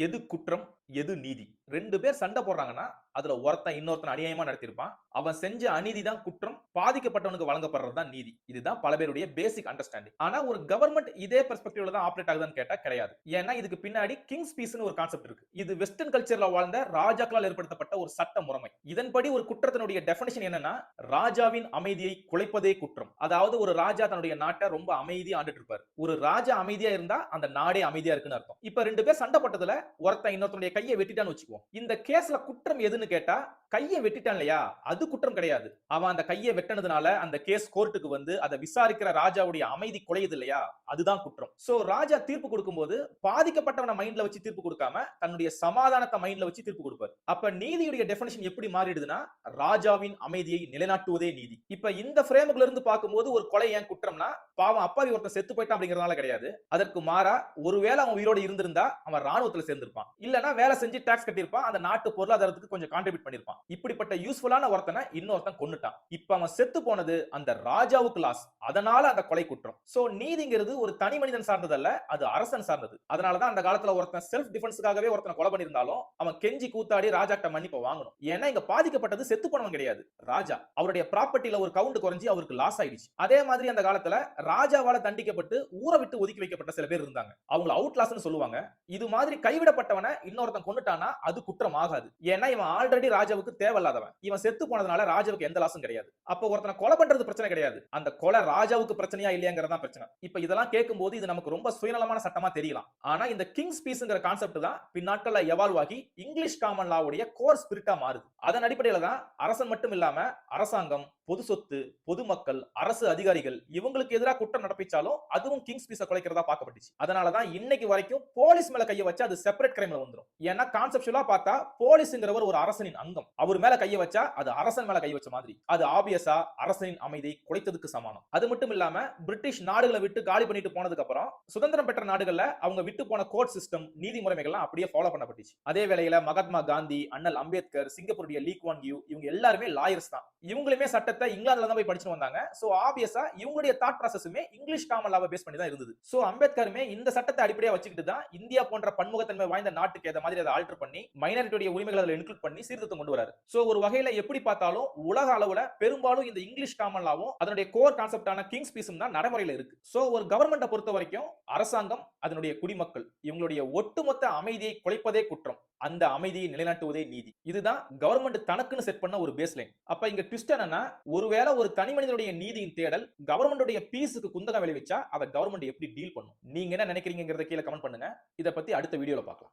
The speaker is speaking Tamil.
எது குற்றம், எது நீதி? 2 பேர் சண்டை போடுறாங்கன்னா, அதுல ஒருத்தன் இன்னொருத்தன் அநியாயமா நடத்தியிருப்பான். அவன் செஞ்ச அநீதி தான் குற்றம். பாதிக்கப்பட்டவனுக்கு வழங்கப்படுறது தான் நீதி. இதுதான் பல பேருடைய பேசிக் அண்டர்ஸ்டாண்டிங். ஆனா ஒரு கவர்ன்மென்ட் இதே பெர்ஸ்பெக்டிவ்ல தான் ஆப்பரேட் ஆகுதான்னு கேட்டா கிடையாது. ஏன்னா இதுக்கு பின்னாடி கிங்ஸ் பீஸ்ன்னு ஒரு கான்செப்ட் இருக்கு. இது வெஸ்டர்ன் கல்ச்சர்ல வாழ்ந்த ராஜாக்களால் ஏற்படுத்தப்பட்ட ஒரு சட்ட முறைமை. இதன்படி ஒரு குற்றத்தினுடைய டெஃபினிஷன் என்னன்னா, ராஜாவின் அமைதியை குலைப்பதே குற்றம். அதாவது ஒரு ராஜா தன்னுடைய நாட்டை ரொம்ப அமைதியா ஆண்டுட்டு இருப்பாரு. ஒரு ராஜா அமைதியா இருந்தா அந்த நாடே அமைதியா இருக்குன்னு அர்த்தம். இப்ப 2 பேர் சண்டை போட்டதுல ஒருத்தன் இன்னொருத்தனுடைய கையை வெட்டிட்டான்னு வச்சுக்குவோம். இந்த கேஸ்ல குற்றம் எதுன்னு கேட்டா, கையை வெட்டிட்டான் இல்லையா, அது குற்றம் கிடையாது. அவன் அந்த கையை வெட்டினதுனால அந்த கேஸ் கோர்ட்டுக்கு வந்து அதை விசாரிக்கிற ராஜாவுடைய அமைதி குலையுது இல்லையா, அதுதான் குற்றம். சோ ராஜா தீர்ப்பு கொடுக்கும்போது பாதிக்கப்பட்டவன மைண்ட்ல வச்சு தீர்ப்பு கொடுக்காம தன்னுடைய சமாதானத்தை மைண்ட்ல வச்சு தீர்ப்பு கொடுப்பார். அப்ப நீதியுடைய டெஃபினிஷன் எப்படி மாறிடுதுன்னா, ராஜாவின் அமைதியை நிலைநாட்டுவதே நீதி. இப்ப இந்த ஃப்ரேமுக்குள்ள இருந்து பார்க்கும்போது ஒரு கொலை ஏன் குற்றம்னா, பாவம் அப்பாவி ஒருத்தன் செத்து போயிட்டான் அப்படிங்கறதுனால கிடையாது. அதற்கு மாறா ஒருவேளை அவன் உயிரோடு இருந்திருந்தா அவன் ராணுவத்துல சேர்ந்திருப்பான். இல்லனா வேலை செஞ்சு டாக்ஸ் கட்டியிருப்பான். அந்த நாட்டு பொருளாதாரத்துக்கு கொஞ்சம் கான்ட்ரிபியூட் பண்ணிருப்பான். இப்படிப்பட்ட யூஸ்ஃபுல்லான ஒருத்தனை இன்னொருத்தன் கொன்னுட்டான். இப்ப அவன் செத்து போனது அந்த ராஜாவுக்கு லாஸ். அதனால அந்த கொலை குற்றம். சோ நீதிங்கிறது ஒரு தனி மனிதன் சார்ந்ததல்ல, அது அரசன் சார்ந்தது. அதனால தான் அந்த காலத்துல ஒருத்தன் செல்ஃப் டிஃபென்ஸ்க்காகவே ஒருத்தனை கொலை பண்ணிருந்தாலும் அவன் கெஞ்சி கூத்தாடி ராஜாட்ட மன்னிப்பு வாங்கணும். ஏன்னா இங்க பாதிக்கப்பட்டது செத்து போனவன் கிடையாது, ராஜா. அவருடைய ப்ராப்பர்ட்டில ஒரு கவுண்ட் குறைஞ்சி அவருக்கு லாஸ் ஆயிடுச்சு. அதே மாதிரி அந்த காலத்துல ராஜாவால தண்டிக்கப்பட்டு ஊரை விட்டு ஒதுக்கி வைக்கப்பட்ட சில பேர் இருந்தாங்க. அவங்கள அவுட்லாஸ்னு சொல்லுவாங்க. இது மாதிரி கைவிடப்பட்டவனை இன்னொருத்தன் கொன்னுட்டானா அது குற்றம் ஆகாது. ஏன்னா இவன் ஆல்ரெடி ராஜாவுக்கு தேவையில்லாதவன். இவன் செத்து போனதுனால ராஜாவுக்கு எந்த லாஸும் கிடையாது. அப்ப ஒருத்தனை கொலை பண்றது பிரச்சனை கிடையாது. அந்த கொலை ராஜாவுக்கு பிரச்சனையா இல்லையாங்கிறதா பிரச்சனை. இப்ப இதெல்லாம் கேட்கும்போது இது நமக்கு ரொம்ப சுயநலமான சட்டமா தெரியலாம். ஆனா இந்த கிங்ஸ் பீஸ்ங்கிற கான்செப்ட் தான் பின்னாட்கள்ல எவால்வ் ஆகி இங்கிலீஷ் காமன் லாவுடைய கோர் ஸ்பிரிட்டா மாறுது. அதன் அடிப்படையில தான் அரசன் மட்டும் இல்லாம அரசாங்கம், பொது சொத்து, பொதுமக்கள், அரசு அதிகாரிகள் இவங்களுக்கு எதிராக குற்றம் நடப்பிச்சாலும் அதுவும் கிங்ஸ் பீஸை குலைக்கிறதா பார்க்கப்பட்டுச்சு. அதனால தான் இன்னைக்கு வரைக்கும் போலீஸ் மேல கையை வச்சா அது செப்பரேட் கிரைம்ல வந்துரும். ஏன்னா கான்செப்சுவலா பார்த்தா போலீஸ்ங்கிறவர் ஒரு அரசனின் அங்கம். அவர் மேல கையை வச்சா அது அரசன் மேல கை வச்ச மாதிரி. அது ஆபியஸா அரசனின் அமைதியை குலைத்ததுக்கு சமானம். அது மட்டும் இல்லாம பிரிட்டிஷ் நாடுகளை விட்டு காலி பண்ணிட்டு போனதுக்கு அப்புறம் சுதந்திரம் பெற்ற நாடுகள்ல அவங்க விட்டு போன கோர்ட் சிஸ்டம், நீதி முறைமைகள்லாம் அப்படியே ஃபாலோ பண்ணப்பட்டுச்சு. அதே வேளையில மகாத்மா காந்தி, அண்ணல் அம்பேத்கர், சிங்கப்பூருடைய லீ குவான் யூ இவங்க எல்லாருமே லாயர்ஸ் தான். இவங்களுமே சட்டத்தை இங்கிலாந்துல தான் போய் படிச்சுட்டு வந்தாங்க. சோ ஆபியஸா இவங்களுடைய தாட் ப்ராசஸுமே இங்கிலீஷ் காமன் லாவை பேஸ் பண்ணி தான் இருந்தது. சோ அம்பேத்கருமே இந்த சட்டத்தை அடிப்படையா வச்சுக்கிட்டு தான் இந்தியா போன்ற பன்முகத்தன்மை வாய்ந்த நாட்டுக்கு ஏத்த மாதிரி அதை ஆல்டர் பண்ணி மைனாரிட்டியுடைய உரிமைகளை அதுல இன்க்ளூட் பண்ணி சீர்திருத்தம் கொண்டு வராரு. சோ ஒரு வகையில எப்படி பார்த்தாலும் உலக அளவுல பெரும்பாலும் இந்த இங்கிலீஷ் காமன் லாவும் அதனுடைய கோர் கான்செப்டான கிங்ஸ் பீஸும் தான் நடைமுறையில இருக்கு. சோ ஒரு கவர்மெண்ட்டை பொறுத்த வரைக்கும் அரசாங்கம், அதனுடைய குடிமக்கள் இவங்களுடைய ஒட்டுமொத்த அமைதியை குலைப்பதே குற்றம். அந்த அமைதியை நிலைநாட்டுவதே நீதி. இதுதான் கவர்மெண்ட் தனக்குன்னு செட் பண்ண ஒரு பேஸ்லைன். அப்ப இங்க ட்விஸ்ட் என்னன்னா, ஒருவேளை ஒரு தனி மனிதனுடைய நீதியின் தேடல் கவர்மெண்டுடைய பீஸுக்கு குந்தகம் விளைவிச்சா அதை கவர்மெண்ட் எப்படி டீல் பண்ணும்? நீங்க என்ன நினைக்கிறீங்கங்கறத கீழே கமெண்ட் பண்ணுங்க. இத பத்தி அடுத்த வீடியோல பார்க்கலாம்.